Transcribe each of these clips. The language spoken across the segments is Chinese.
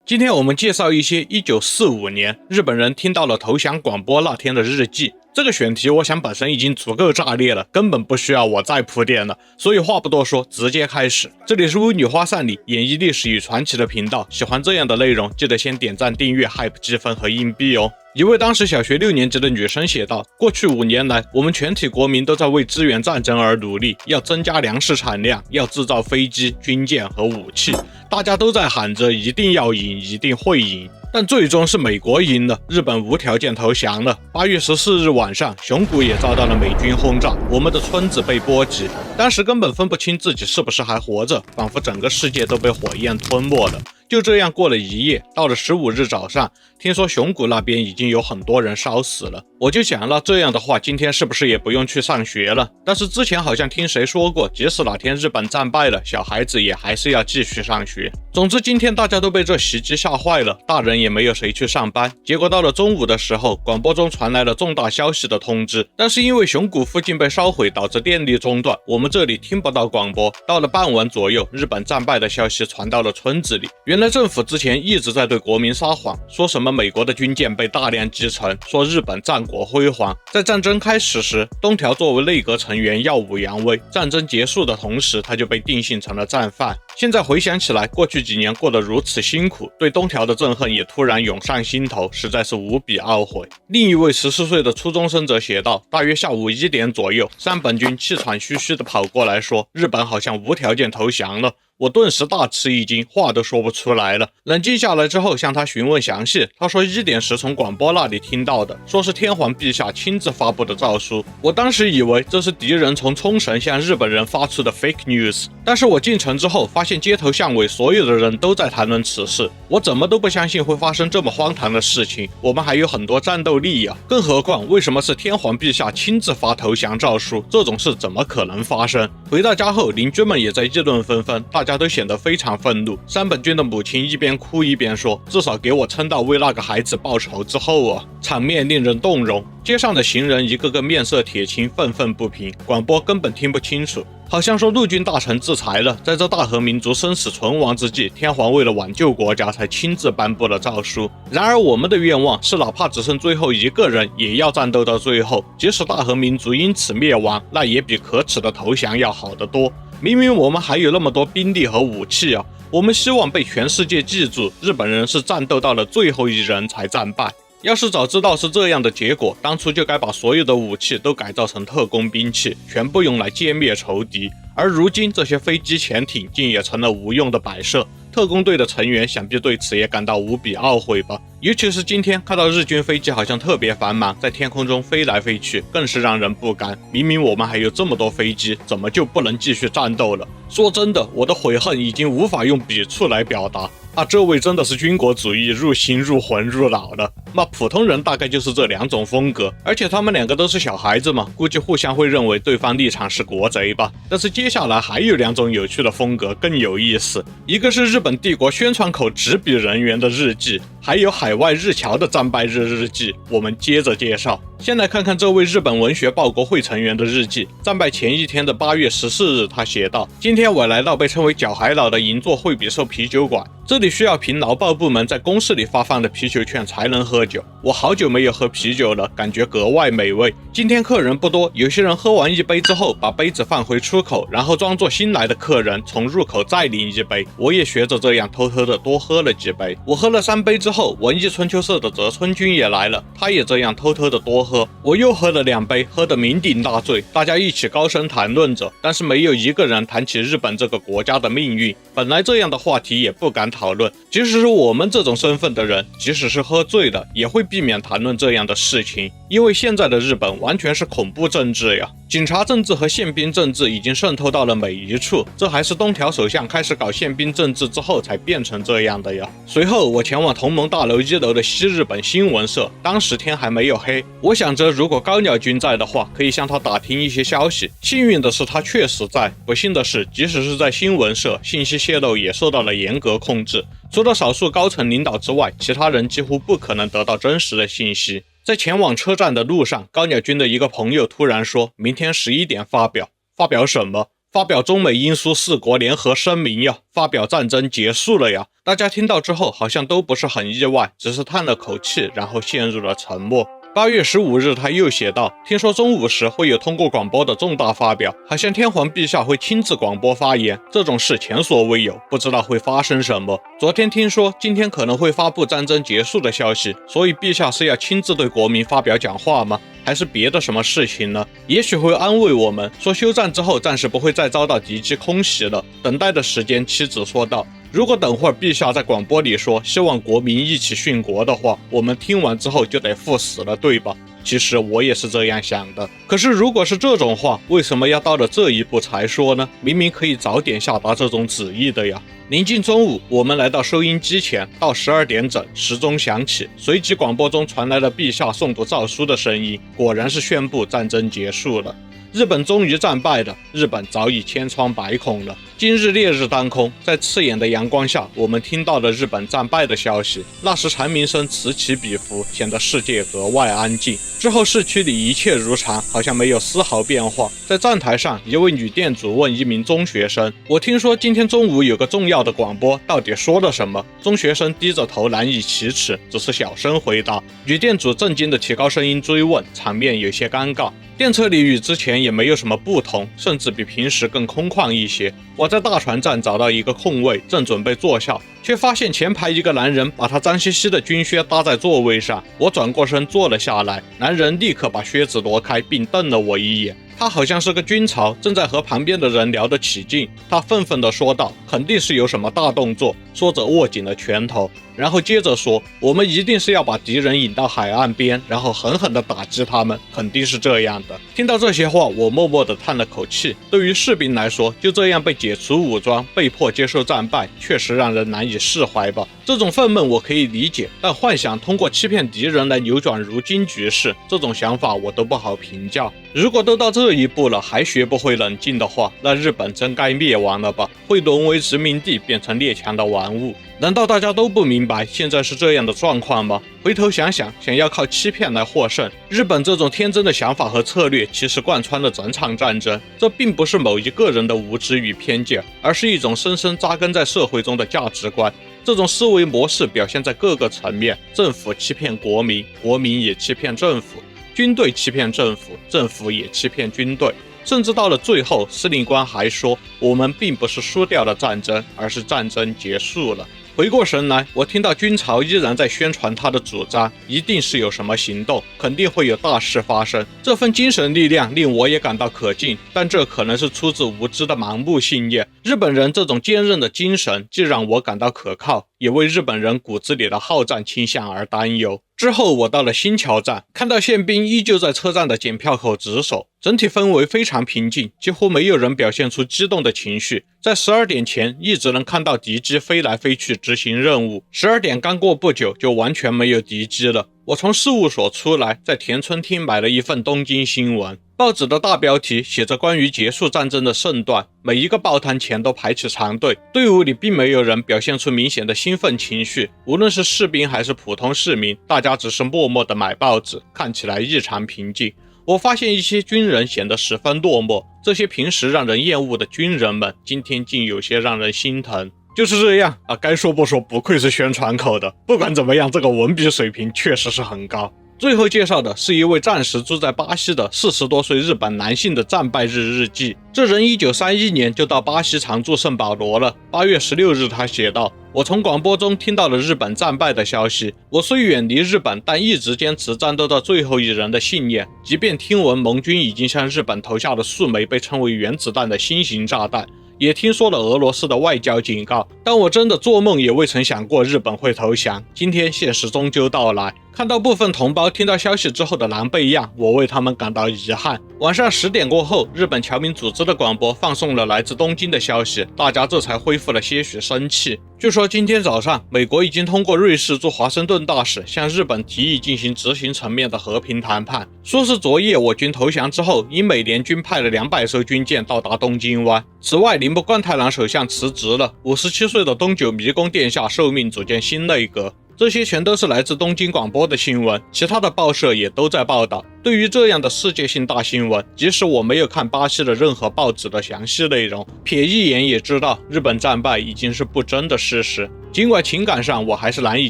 今天我们介绍一些1945年日本人听到了投降广播那天的日记。这个选题我想本身已经足够炸裂了，根本不需要我再铺垫了，所以话不多说，直接开始。这里是巫女花散里演绎历史与传奇的频道，喜欢这样的内容记得先点赞、订阅、hype 积分和硬币哦。一位当时小学6年级的女生写道，过去5年来，我们全体国民都在为支援战争而努力，要增加粮食产量，要制造飞机、军舰和武器，大家都在喊着一定要赢，一定会赢。但最终是美国赢了，日本无条件投降了。8月14日晚上，熊谷也遭到了美军轰炸，我们的村子被波及。当时根本分不清自己是不是还活着，仿佛整个世界都被火焰吞没了。就这样过了一夜，到了15日早上，听说熊谷那边已经有很多人烧死了。我就想了，这样的话，今天是不是也不用去上学了？但是之前好像听谁说过，即使哪天日本战败了，小孩子也还是要继续上学。总之，今天大家都被这袭击吓坏了，大人也没有谁去上班。结果到了中午的时候，广播中传来了重大消息的通知，但是因为熊谷附近被烧毁，导致电力中断，我们这里听不到广播。到了傍晚左右，日本战败的消息传到了村子里。原来政府之前一直在对国民撒谎，说什么美国的军舰被大量击沉，说日本战果辉煌。在战争开始时，东条作为内阁成员耀武扬威，战争结束的同时，他就被定性成了战犯。现在回想起来，过去几年过得如此辛苦，对东条的憎恨也突然涌上心头，实在是无比懊悔。另一位14岁的初中生则写道，大约下午1点左右，山本君气喘吁吁地跑过来说，日本好像无条件投降了。我顿时大吃一惊，话都说不出来了。冷静下来之后，向他询问详细。他说1点时从广播那里听到的，说是天皇陛下亲自发布的诏书。我当时以为这是敌人从冲绳向日本人发出的 fake news， 但是我进城之后发现街头巷尾所有的人都在谈论此事，我怎么都不相信会发生这么荒唐的事情。我们还有很多战斗力啊，更何况为什么是天皇陛下亲自发投降诏书？这种事怎么可能发生？回到家后，邻居们也在议论纷纷，大家都显得非常愤怒。山本君的母亲一边哭一边说，至少给我撑到为那个孩子报仇之后啊，场面令人动容。街上的行人一个个面色铁青，愤愤不平，广播根本听不清楚，好像说陆军大臣制裁了。在这大和民族生死存亡之际，天皇为了挽救国家才亲自颁布了诏书。然而我们的愿望是哪怕只剩最后一个人，也要战斗到最后，即使大和民族因此灭亡，那也比可耻的投降要好得多。明明我们还有那么多兵力和武器啊，我们希望被全世界记住，日本人是战斗到了最后一人才战败。要是早知道是这样的结果，当初就该把所有的武器都改造成特工兵器，全部用来歼灭仇敌。而如今这些飞机潜艇竟也成了无用的摆设，特工队的成员想必对此也感到无比懊悔吧。尤其是今天看到日军飞机好像特别繁忙，在天空中飞来飞去，更是让人不甘。明明我们还有这么多飞机，怎么就不能继续战斗了？说真的，我的悔恨已经无法用笔触来表达啊！这位真的是军国主义入心入魂入脑了。那普通人大概就是这2种风格，而且他们2个都是小孩子嘛，估计互相会认为对方立场是国贼吧。但是接下来还有2种有趣的风格更有意思，一个是日本帝国宣传口执笔人员的日记，还有海外日侨的战败日日记。我们接着介绍。先来看看这位日本文学报国会成员的日记。战败前一天的8月14日，他写道，今天我来到被称为角海岛的银座惠比寿啤酒馆，这里需要凭劳报部门在公示里发放的啤酒券才能喝酒。我好久没有喝啤酒了，感觉格外美味。今天客人不多，有些人喝完1杯之后把杯子放回出口，然后装作新来的客人从入口再领1杯。我也学着这样偷偷的多喝了几杯。我喝了3杯之后，文艺春秋社的泽村君也来了，他也这样偷偷的多喝。我又喝了2杯，喝得酩酊大醉，大家一起高声谈论着，但是没有一个人谈起日本这个国家的命运。本来这样的话题也不敢讨论，即使是我们这种身份的人，即使是喝醉了，也会避免谈论这样的事情，因为现在的日本完全是恐怖政治呀。警察政治和宪兵政治已经渗透到了每一处，这还是东条首相开始搞宪兵政治之后才变成这样的呀。随后我前往同盟大楼1楼的西日本新闻社，当时天还没有黑，我想着如果高鸟君在的话，可以向他打听一些消息。幸运的是他确实在，不幸的是即使是在新闻社，信息泄露也受到了严格控制，除了少数高层领导之外，其他人几乎不可能得到真实的信息。在前往车站的路上，高鸟君的一个朋友突然说，明天11点发表什么？发表中美英苏4国联合声明呀，发表战争结束了呀。大家听到之后好像都不是很意外，只是叹了口气，然后陷入了沉默。8月15日，他又写道：听说中午时会有通过广播的重大发表，好像天皇陛下会亲自广播发言，这种事前所未有，不知道会发生什么。昨天听说今天可能会发布战争结束的消息，所以陛下是要亲自对国民发表讲话吗？还是别的什么事情呢？也许会安慰我们，说休战之后暂时不会再遭到敌机空袭了。等待的时间，妻子说道。如果等会儿陛下在广播里说希望国民一起殉国的话，我们听完之后就得赴死了，对吧？其实我也是这样想的。可是如果是这种话，为什么要到了这一步才说呢？明明可以早点下达这种旨意的呀。临近中午，我们来到收音机前，到12点整，时钟响起，随即广播中传来了陛下诵读诏书的声音，果然是宣布战争结束了。日本终于战败了，日本早已千疮百孔了。今日烈日当空，在刺眼的阳光下，我们听到了日本战败的消息。那时蝉鸣声此起彼伏，显得世界格外安静。之后市区里一切如常，好像没有丝毫变化。在站台上，一位女店主问一名中学生：我听说今天中午有个重要的广播，到底说了什么？中学生低着头难以启齿，只是小声回答。女店主震惊地提高声音追问，场面有些尴尬。电车里与之前也没有什么不同，甚至比平时更空旷一些。我在大船站找到一个空位，正准备坐下，却发现前排一个男人把他脏兮兮的军靴搭在座位上。我转过身坐了下来，男人立刻把靴子挪开，并瞪了我一眼。他好像是个军曹，正在和旁边的人聊得起劲。他愤愤地说道：肯定是有什么大动作，说着握紧了拳头，然后接着说：我们一定是要把敌人引到海岸边，然后狠狠地打击他们，肯定是这样的。听到这些话，我默默地叹了口气。对于士兵来说，就这样被解除武装，被迫接受战败，确实让人难以释怀吧。这种愤懑我可以理解，但幻想通过欺骗敌人来扭转如今局势，这种想法我都不好评价。如果都到这一步了，还学不会冷静的话，那日本真该灭亡了吧，会沦为殖民地，变成列强的玩物。难道大家都不明白现在是这样的状况吗？回头想想，想要靠欺骗来获胜，日本这种天真的想法和策略其实贯穿了整场战争。这并不是某一个人的无知与偏见，而是一种深深扎根在社会中的价值观。这种思维模式表现在各个层面，政府欺骗国民，国民也欺骗政府，军队欺骗政府，政府也欺骗军队。甚至到了最后，司令官还说，我们并不是输掉了战争，而是战争结束了。回过神来，我听到军曹依然在宣传他的主张，一定是有什么行动，肯定会有大事发生。这份精神力量令我也感到可敬，但这可能是出自无知的盲目信念。日本人这种坚韧的精神既让我感到可靠，也为日本人骨子里的好战倾向而担忧。之后我到了新桥站，看到宪兵依旧在车站的检票口值守，整体氛围非常平静，几乎没有人表现出激动的情绪。在12点前一直能看到敌机飞来飞去执行任务，12点刚过不久就完全没有敌机了。我从事务所出来，在田村厅买了一份东京新闻，报纸的大标题写着关于结束战争的胜段，每一个报摊前都排起长队，队伍里并没有人表现出明显的兴奋情绪，无论是士兵还是普通市民，大家只是默默地买报纸，看起来异常平静。我发现一些军人显得十分落寞，这些平时让人厌恶的军人们，今天竟有些让人心疼。就是这样啊，该说不说，不愧是宣传口的。不管怎么样，这个文笔水平确实是很高。最后介绍的是一位暂时住在巴西的40多岁日本男性的战败日日记。这人1931年就到巴西常驻圣保罗了。8月16日他写道：我从广播中听到了日本战败的消息，我虽远离日本，但一直坚持战斗到最后一人的信念。即便听闻盟军已经向日本投下了数枚被称为原子弹的新型炸弹，也听说了俄罗斯的外交警告，但我真的做梦也未曾想过日本会投降。今天现实终究到来，看到部分同胞听到消息之后的狼狈样，我为他们感到遗憾。晚上10点过后，日本侨民组织的广播放送了来自东京的消息，大家这才恢复了些许生气。据说今天早上，美国已经通过瑞士驻华盛顿大使向日本提议进行执行层面的和平谈判，说是昨夜我军投降之后，英美联军派了200艘军舰到达东京湾。此外，铃木贯太郎首相辞职了，57岁的东九迷宫殿下受命组建新内阁。这些全都是来自东京广播的新闻，其他的报社也都在报道。对于这样的世界性大新闻，即使我没有看巴西的任何报纸的详细内容，瞥一眼也知道日本战败已经是不争的事实。尽管情感上我还是难以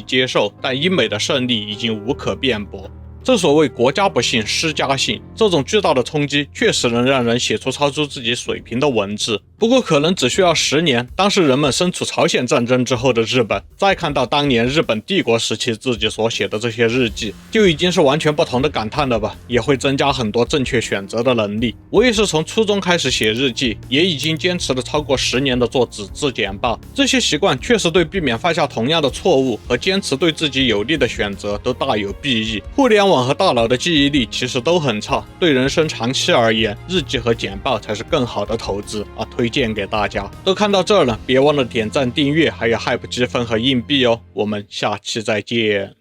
接受，但英美的胜利已经无可辩驳。正所谓国家不幸，诗家幸，这种巨大的冲击确实能让人写出超出自己水平的文字。不过可能只需要10年，当时人们身处朝鲜战争之后的日本，再看到当年日本帝国时期自己所写的这些日记，就已经是完全不同的感叹了吧，也会增加很多正确选择的能力。我也是从初中开始写日记，也已经坚持了超过10年的做纸质简报，这些习惯确实对避免犯下同样的错误和坚持对自己有利的选择都大有裨益。互联网和大脑的记忆力其实都很差，对人生长期而言，日记和简报才是更好的投资啊！推荐给大家。都看到这儿了，别忘了点赞、订阅，还有 hype 积分和硬币哦。我们下期再见。